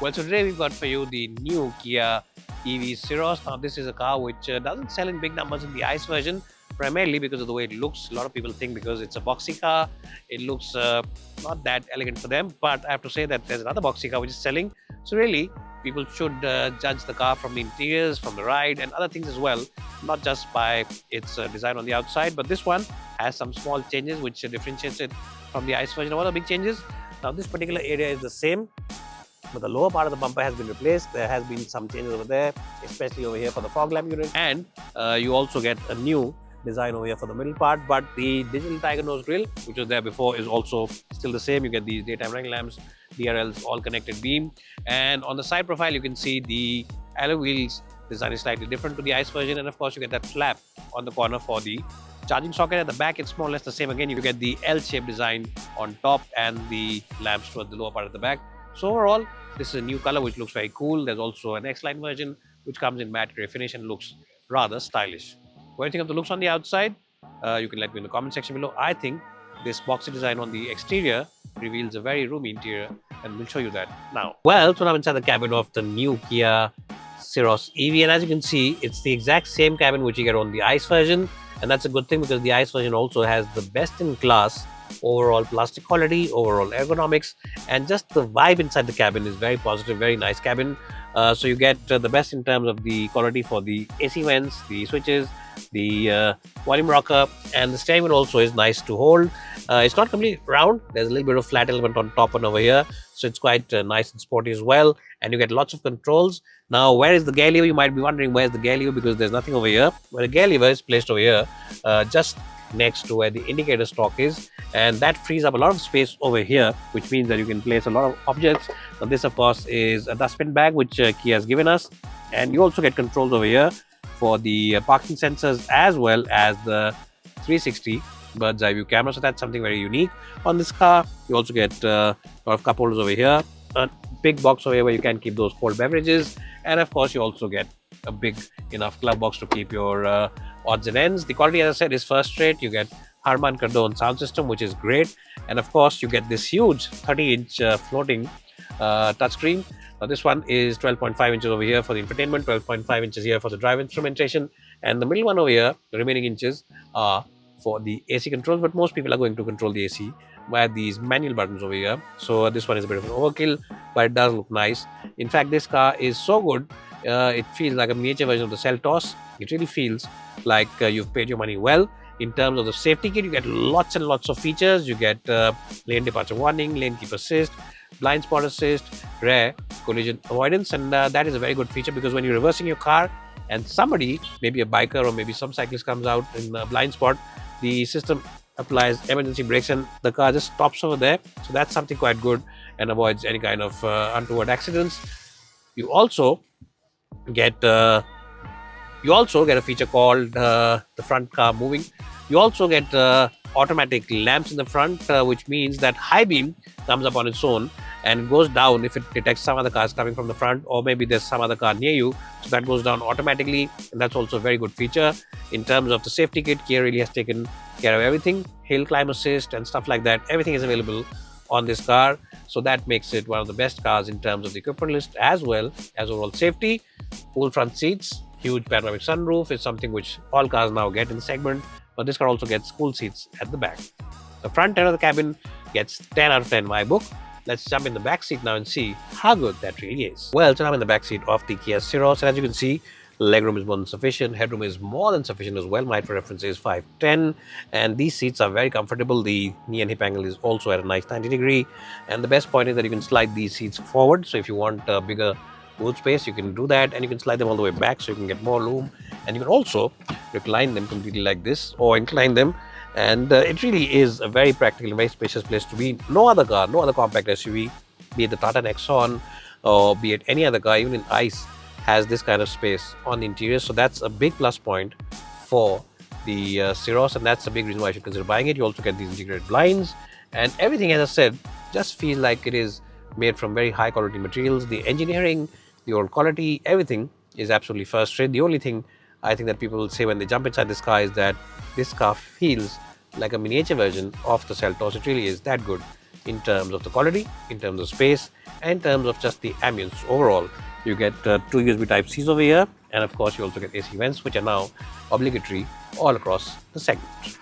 Well, so today we've got for you the new Kia EV Syros. Now, this is a car which doesn't sell in big numbers in the ICE version, primarily because of the way it looks. A lot of people think because it's a boxy car, it looks not that elegant for them. But I have to say that there's another boxy car which is selling. So really, people should judge the car from the interiors, from the ride, and other things as well, not just by its design on the outside. But this one has some small changes which differentiates it from the ICE version. What are the big changes? Now, this particular area is the same, but the lower part of the bumper has been replaced. There has been some changes over there, especially over here for the fog lamp unit. And you also get a new design over here for the middle part. But the digital tiger nose grille, which was there before, is also still the same. You get these daytime running lamps, DRLs, all connected beam. And on the side profile, you can see the alloy wheels design is slightly different to the ICE version. And of course, you get that flap on the corner for the charging socket. At the back, it's more or less the same again. You get the L-shaped design on top and the lamps towards the lower part of the back. So overall, this is a new color which looks very cool. There's also an X-line version which comes in matte gray finish and looks rather stylish. What do you think of the looks on the outside? You can let me in the comment section below. I think this boxy design on the exterior reveals a very roomy interior, and we'll show you that now. Well, so now I'm inside the cabin of the new Kia Syros EV, and as you can see, it's the exact same cabin which you get on the ICE version, and that's a good thing because the ICE version also has the best-in-class overall plastic quality, overall ergonomics, and just the vibe inside the cabin is very positive, very nice cabin. So you get the best in terms of the quality for the AC vents, the switches, the volume rocker, and the steering wheel also is nice to hold. It's not completely round. There's a little bit of flat element on top and over here, so it's quite nice and sporty as well. And you get lots of controls. Now, where is the gear lever? You might be wondering where's the gear lever because there's nothing over here. Well, the gear lever is placed over here, just next to where the indicator stalk is, and that frees up a lot of space over here, which means that you can place a lot of objects. Now, this of course is a dustbin bag which Kia has given us, and you also get controls over here for the parking sensors as well as the 360 bird's eye view camera. So that's something very unique on this car. You also get a lot of cup holders over here, a big box over here where you can keep those cold beverages, and of course you also get a big enough glove box to keep your odds and ends. The quality, as I said, is first rate. You get Harman Kardon sound system, which is great, and of course you get this huge 30-inch floating touchscreen. Now this one is 12.5 inches over here for the infotainment, 12.5 inches here for the drive instrumentation, and the middle one over here, the remaining inches, are for the AC controls. But most people are going to control the AC via these manual buttons over here. So this one is a bit of an overkill, but it does look nice. In fact, this car is so good, it feels like a miniature version of the Seltos. It really feels like you've paid your money well. In terms of the safety kit, you get lots and lots of features. You get lane departure warning, lane keep assist, blind spot assist, rear collision avoidance, and that is a very good feature because when you're reversing your car and somebody, maybe a biker or maybe some cyclist, comes out in a blind spot, the system applies emergency brakes and the car just stops over there. So that's something quite good and avoids any kind of untoward accidents. You also get a feature called the front car moving. You also get automatic lamps in the front, which means that high beam comes up on its own and goes down if it detects some other cars coming from the front, or maybe there's some other car near you, so that goes down automatically, and that's also a very good feature. In terms of the safety kit, Kia really has taken care of everything. Hill climb assist and stuff like that, everything is available on this car, so that makes it one of the best cars in terms of the equipment list as well as overall safety. Full front seats, huge panoramic sunroof is something which all cars now get in the segment, but this car also gets cool seats at the back. The front end of the cabin gets 10 out of 10 my book. Let's jump in the back seat now and see how good that really is. Well, so I'm in the back seat of the Kia Syros, and as you can see, legroom is more than sufficient, headroom is more than sufficient as well. My reference is 5'10", and these seats are very comfortable. The knee and hip angle is also at a nice 90 degree, and the best point is that you can slide these seats forward. So if you want a bigger boot space, you can do that, and you can slide them all the way back so you can get more room, and you can also recline them completely like this or incline them, and it really is a very practical and very spacious place to be. No other car, no other compact SUV, be it the Tata Nexon or be it any other car, even in ICE, has this kind of space on the interior. So that's a big plus point for the Syros, and that's a big reason why you should consider buying it. You also get these integrated blinds, and everything, as I said, just feels like it is made from very high quality materials. The engineering, the old quality, everything is absolutely first rate. The only thing I think that people will say when they jump inside this car is that this car feels like a miniature version of the Seltos. It really is that good. in terms of the quality, in terms of space, and in terms of just the ambience. Overall, you get two USB Type-Cs over here, and of course, you also get AC vents, which are now obligatory all across the segment.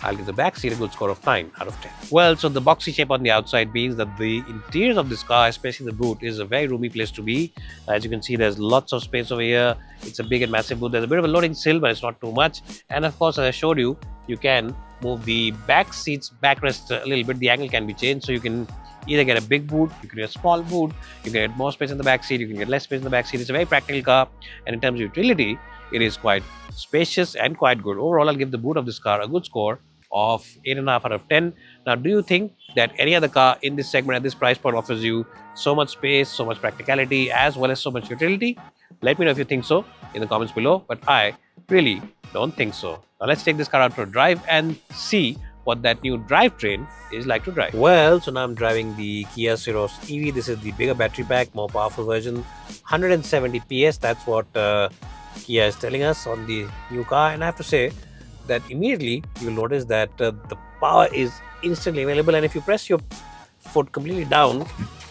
I'll give the back seat a good score of 9 out of 10. Well, so the boxy shape on the outside means that the interior of this car, especially the boot, is a very roomy place to be. As you can see, there's lots of space over here. It's a big and massive boot. There's a bit of a loading sill, but it's not too much. And of course, as I showed you, you can move the back seat's backrest a little bit. The angle can be changed, so you can either get a big boot, you can get a small boot, you can get more space in the back seat, you can get less space in the back seat. It's a very practical car, and in terms of utility, it is quite spacious and quite good. Overall, I'll give the boot of this car a good score of 8.5 out of 10. Now, do you think that any other car in this segment at this price point offers you so much space, so much practicality, as well as so much utility? Let me know if you think so in the comments below, but I really don't think so. Now, let's take this car out for a drive and see what that new drivetrain is like to drive. Well, so now I'm driving the Kia Syros EV. This is the bigger battery pack, more powerful version, 170 PS. That's what Kia is telling us on the new car, and I have to say that immediately you'll notice that the power is instantly available, and if you press your foot completely down,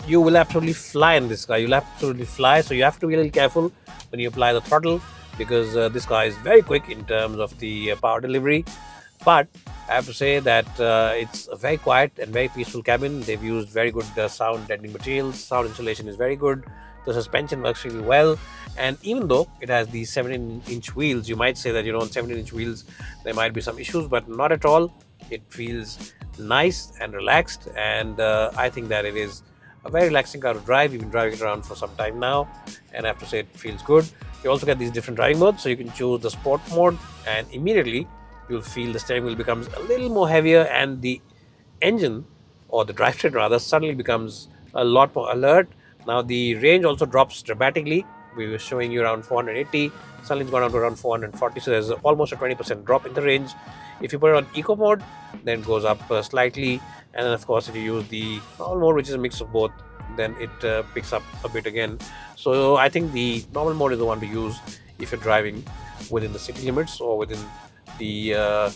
you will absolutely fly in this car. You'll absolutely fly, so you have to be a little careful when you apply the throttle, because this car is very quick in terms of the power delivery. But I have to say that it's a very quiet and very peaceful cabin. They've used very good sound deadening materials. Sound insulation is very good. The suspension works really well, and even though it has these 17-inch wheels, you might say that, on 17-inch wheels there might be some issues, but not at all. It feels nice and relaxed, and I think that it is a very relaxing car to drive. We've been driving it around for some time now, and I have to say it feels good. You also get these different driving modes, so you can choose the sport mode, and immediately you'll feel the steering wheel becomes a little more heavier, and the engine, or the drivetrain rather, suddenly becomes a lot more alert. Now the range also drops dramatically. We were showing you around 480, suddenly it's gone down to around 440, so there's almost a 20% drop in the range. If you put it on eco mode, then it goes up slightly, and then of course if you use the normal mode, which is a mix of both, then it picks up a bit again. So I think the normal mode is the one to use if you're driving within the city limits or within the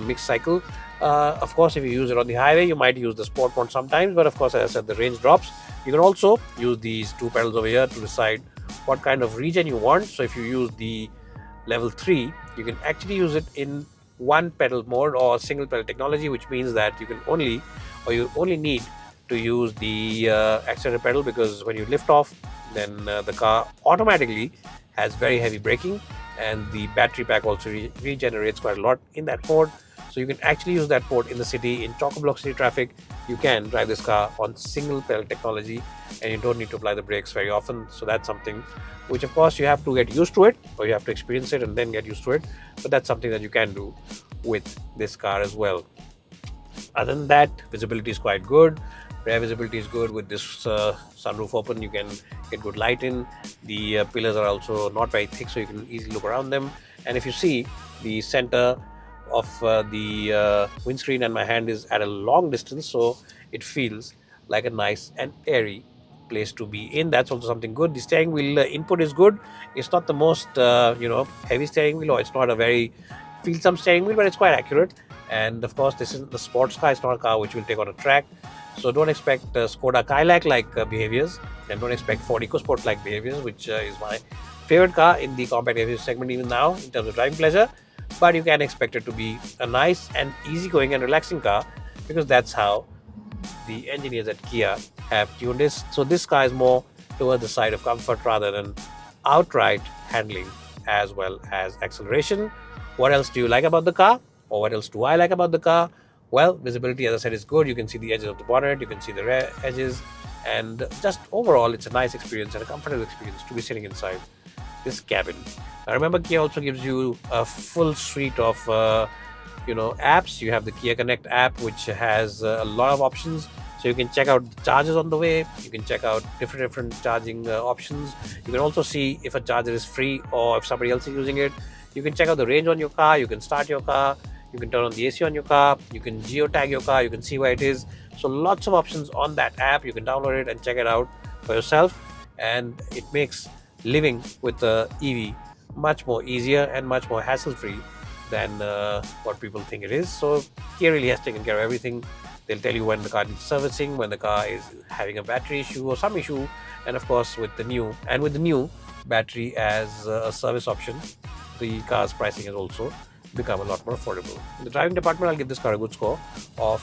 mixed cycle. Of course, if you use it on the highway, you might use the sport mode sometimes, but of course, as I said, the range drops. You can also use these two pedals over here to decide what kind of regen you want. So if you use the level 3, you can actually use it in one pedal mode or single pedal technology, which means that you only need to use the accelerator pedal, because when you lift off, then the car automatically has very heavy braking, and the battery pack also regenerates quite a lot in that mode. So you can actually use that port in the city, in chock-a-block city traffic. You can drive this car on single pedal technology, and you don't need to apply the brakes very often. So that's something which, of course, you have to get used to it, or you have to experience it and then get used to it. But that's something that you can do with this car as well. Other than that, visibility is quite good. Rear visibility is good with this sunroof open. You can get good light in. The pillars are also not very thick, so you can easily look around them. And if you see, the center of the windscreen and my hand is at a long distance, so it feels like a nice and airy place to be in. That's also something good. The steering wheel input is good. It's not the most heavy steering wheel, or it's not a very feel-some steering wheel, but it's quite accurate. And of course, this isn't the sports car. It's not a car which will take on a track. So don't expect Skoda Kayak-like behaviors, and don't expect Ford EcoSport-like behaviors, which is my favorite car in the compact SUV segment even now in terms of driving pleasure. But you can expect it to be a nice and easygoing and relaxing car, because that's how the engineers at Kia have tuned this. So this car is more towards the side of comfort rather than outright handling as well as acceleration. What else do you like about the car? Or what else do I like about the car? Well, visibility, as I said, is good. You can see the edges of the bonnet, you can see the rear edges, and just overall, it's a nice experience and a comfortable experience to be sitting inside this cabin. Now, remember, Kia also gives you a full suite of apps. You have the Kia Connect app, which has a lot of options. So you can check out the chargers on the way. You can check out different charging options. You can also see if a charger is free or if somebody else is using it. You can check out the range on your car. You can start your car. You can turn on the AC on your car. You can geotag your car. You can see where it is. So lots of options on that app. You can download it and check it out for yourself. And it makes living with the EV much more easier and much more hassle-free than what people think it is. So Kia really has taken care of everything They'll tell you when the car needs servicing, when the car is having a battery issue or some issue, and of course with the new battery as a service option, the car's pricing has also become a lot more affordable. In the driving department, I'll give this car a good score of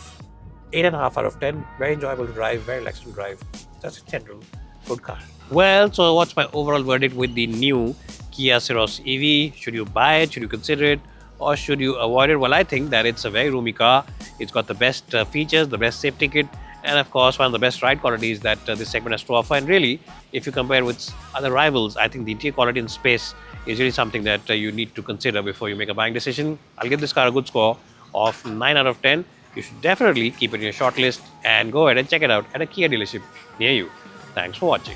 8.5 out of 10. Very enjoyable to drive, very relaxed to drive. Just a general good car. Well, so what's my overall verdict with the new Kia Syros EV? Should you buy it? Should you consider it? Or should you avoid it? Well, I think that it's a very roomy car. It's got the best features, the best safety kit, and of course, one of the best ride qualities that this segment has to offer. And really, if you compare with other rivals, I think the interior quality and space is really something that you need to consider before you make a buying decision. I'll give this car a good score of 9 out of 10. You should definitely keep it in your shortlist and go ahead and check it out at a Kia dealership near you. Thanks for watching.